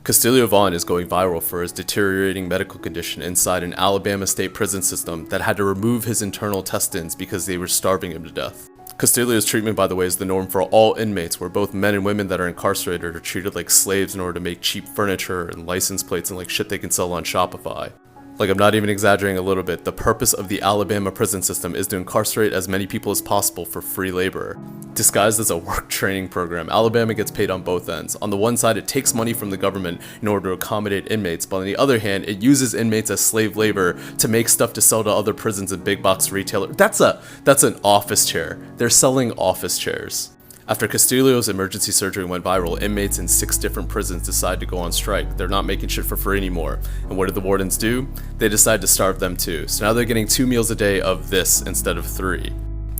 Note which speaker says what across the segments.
Speaker 1: Castillo Vaughn is going viral for his deteriorating medical condition inside an Alabama state prison system that had to remove his internal intestines because they were starving him to death. Castillo's treatment, by the way, is the norm for all inmates, where both men and women that are incarcerated are treated like slaves in order to make cheap furniture and license plates and like shit they can sell on Shopify. Like, I'm not even exaggerating a little bit. The purpose of the Alabama prison system is to incarcerate as many people as possible for free labor. Disguised as a work training program, Alabama gets paid on both ends. On the one side, it takes money from the government in order to accommodate inmates, but on the other hand, it uses inmates as slave labor to make stuff to sell to other prisons and big box retailers. That's an office chair. They're selling office chairs. After Castillo's emergency surgery went viral, inmates in 6 different prisons decided to go on strike. They're not making shit for free anymore. And what did the wardens do? They decided to starve them too. So now they're getting 2 meals a day of this instead of 3.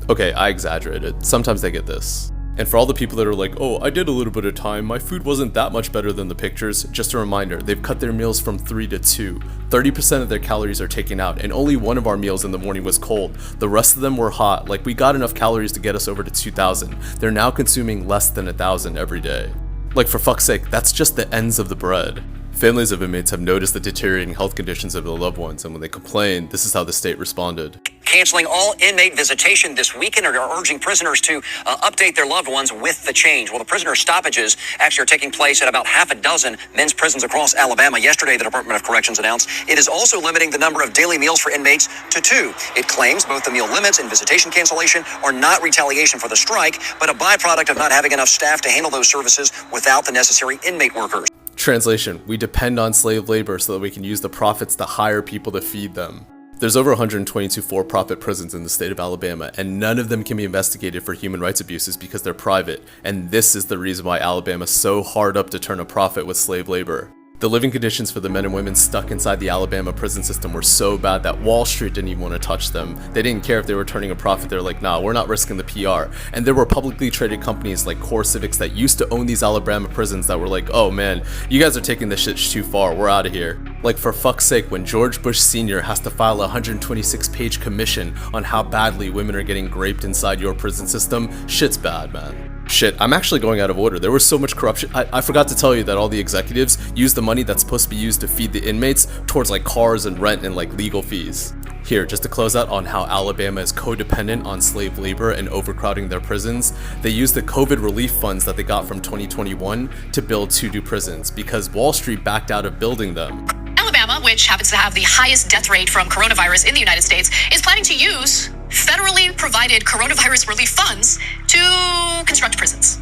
Speaker 1: Okay, I exaggerated. Sometimes they get this. And for all the people that are like, oh, I did a little bit of time, my food wasn't that much better than the pictures, just a reminder, they've cut their meals from 3 to 2. 30% of their calories are taken out, and only one of our meals in the morning was cold. The rest of them were hot, like we got enough calories to get us over to 2,000. They're now consuming less than 1,000 every day. Like, for fuck's sake, that's just the ends of the bread. Families of inmates have noticed the deteriorating health conditions of their loved ones, and when they complained, this is how the state responded.
Speaker 2: Canceling all inmate visitation this weekend and are urging prisoners to update their loved ones with the change. Well, the prisoner stoppages actually are taking place at about half a dozen men's prisons across Alabama. Yesterday, the Department of Corrections announced it is also limiting the number of daily meals for inmates to 2. It claims both the meal limits and visitation cancellation are not retaliation for the strike, but a byproduct of not having enough staff to handle those services without the necessary inmate workers.
Speaker 1: Translation: we depend on slave labor so that we can use the profits to hire people to feed them. There's over 122 for-profit prisons in the state of Alabama, and none of them can be investigated for human rights abuses because they're private, and this is the reason why Alabama's so hard up to turn a profit with slave labor. The living conditions for the men and women stuck inside the Alabama prison system were so bad that Wall Street didn't even want to touch them. They didn't care if they were turning a profit. They're like, nah, we're not risking the PR. And there were publicly traded companies like Core Civics that used to own these Alabama prisons that were like, oh man, you guys are taking this shit too far, we're out of here. Like, for fuck's sake, when George Bush Sr. has to file a 126-page commission on how badly women are getting raped inside your prison system, shit's bad, man. Shit, I'm actually going out of order. There was so much corruption. I forgot to tell you that all the executives use the money that's supposed to be used to feed the inmates towards like cars and rent and like legal fees. Here, just to close out on how Alabama is codependent on slave labor and overcrowding their prisons, they use the COVID relief funds that they got from 2021 to build 2 new prisons because Wall Street backed out of building them.
Speaker 3: Alabama, which happens to have the highest death rate from coronavirus in the United States, is planning to use federally provided coronavirus relief funds to construct prisons.